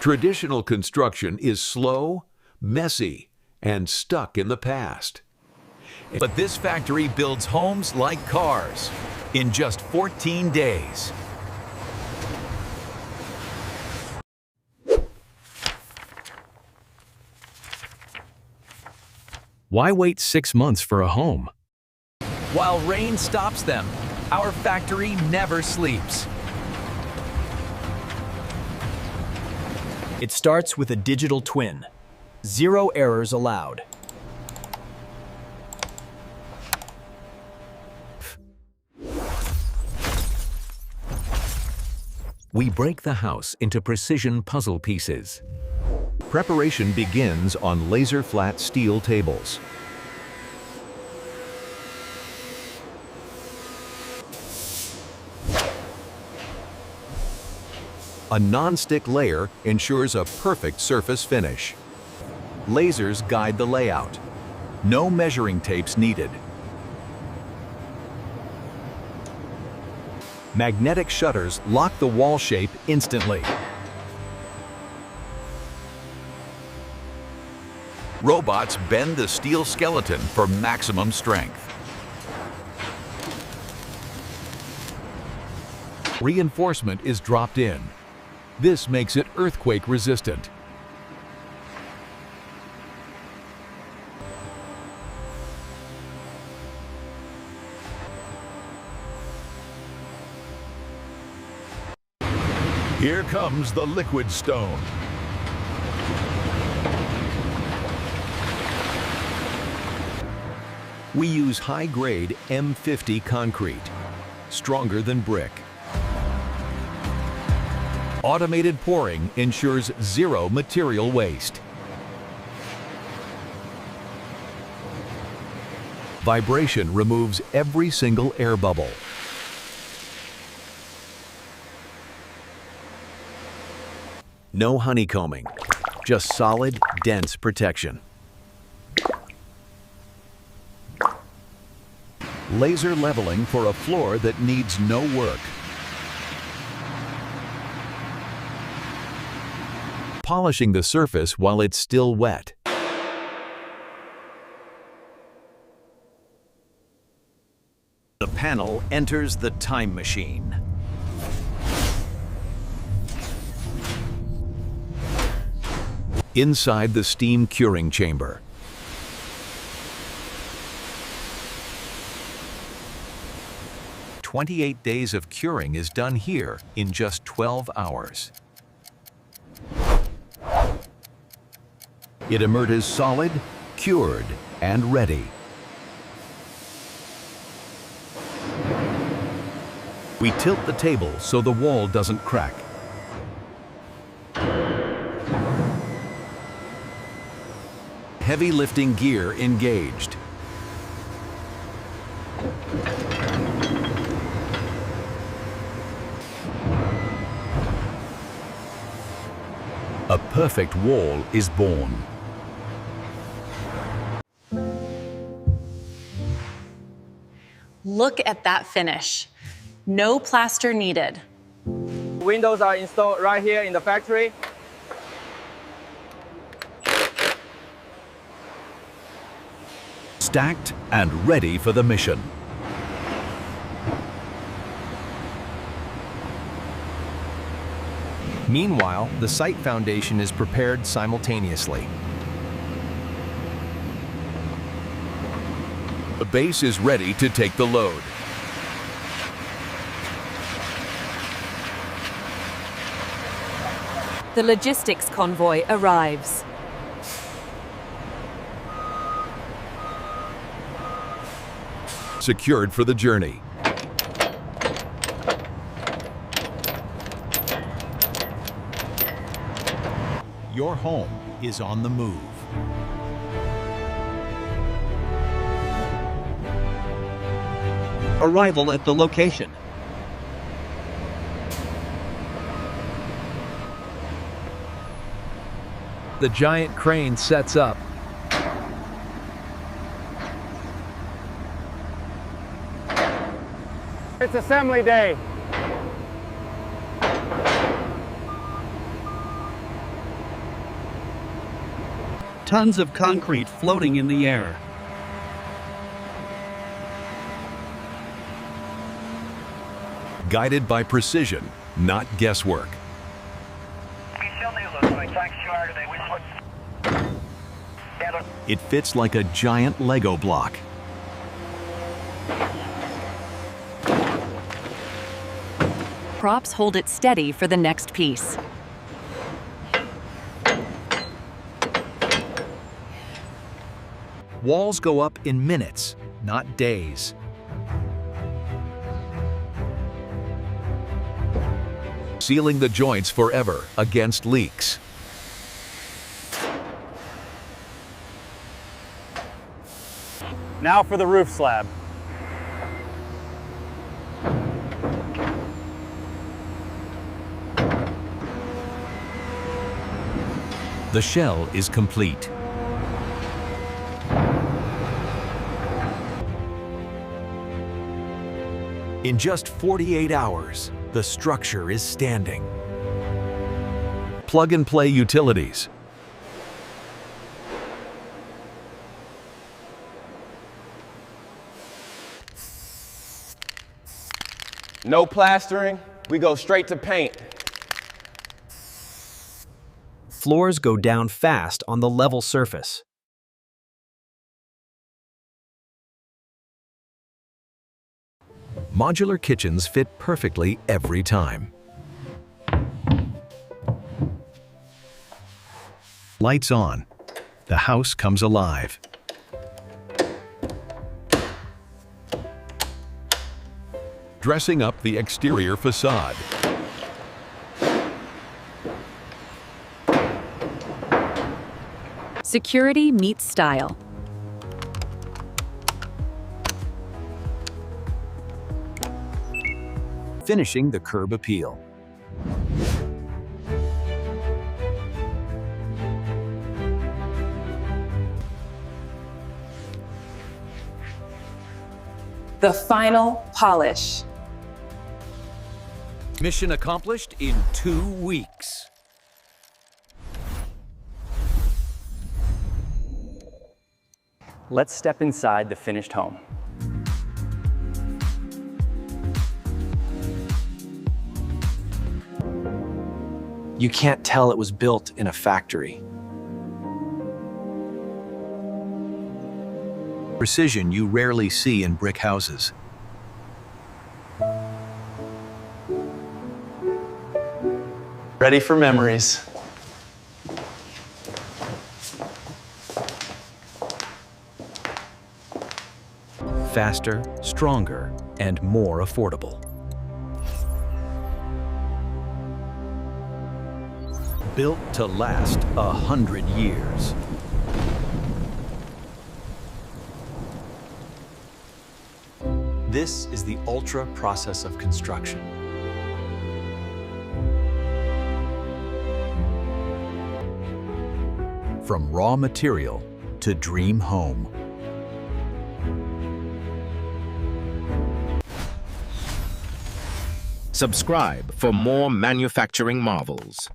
Traditional construction is slow, messy, and stuck in the past. But this factory builds homes like cars in just 14 days. Why wait 6 months for a home? While rain stops them, our factory never sleeps. It starts with a digital twin. 0 errors allowed. We break the house into precision puzzle pieces. Preparation begins on laser-flat steel tables. A non-stick layer ensures a perfect surface finish. Lasers guide the layout. No measuring tapes needed. Magnetic shutters lock the wall shape instantly. Robots bend the steel skeleton for maximum strength. Reinforcement is dropped in. This makes it earthquake resistant. Here comes the liquid stone. We use high-grade M50 concrete, stronger than brick. Automated pouring ensures zero material waste. Vibration removes every single air bubble. No honeycombing, just solid, dense protection. Laser leveling for a floor that needs no work. Polishing the surface while it's still wet. The panel enters the time machine. Inside the steam curing chamber. "28 days of curing is done here in just 12 hours. It emerges solid, cured, and ready. We tilt the table so the wall doesn't crack. Heavy lifting gear engaged. A perfect wall is born. Look at that finish. No plaster needed. Windows are installed right here in the factory. Stacked and ready for the mission. Meanwhile, the site foundation is prepared simultaneously. The base is ready to take the load. The logistics convoy arrives. Secured for the journey. Your home is on the move. Arrival at the location. The giant crane sets up. It's assembly day. tons of concrete floating in the air. Guided by precision, not guesswork. It fits like a giant Lego block. Props hold it steady for the next piece. Walls go up in minutes, not days. Sealing the joints forever against leaks. Now for the roof slab. The shell is complete. In just 48 hours, the structure is standing. Plug-and-play utilities. No plastering, we go straight to paint. Floors go down fast on the level surface. Modular kitchens fit perfectly every time. Lights on. The house comes alive. Dressing up the exterior facade. Security meets style. Finishing the curb appeal. The final polish. Mission accomplished in 2 weeks. Let's step inside the finished home. You can't tell it was built in a factory. Precision you rarely see in brick houses. Ready for memories. Faster, stronger, and more affordable. Built to last 100 years. This is the ultra process of construction. From raw material to dream home. Subscribe for more manufacturing marvels.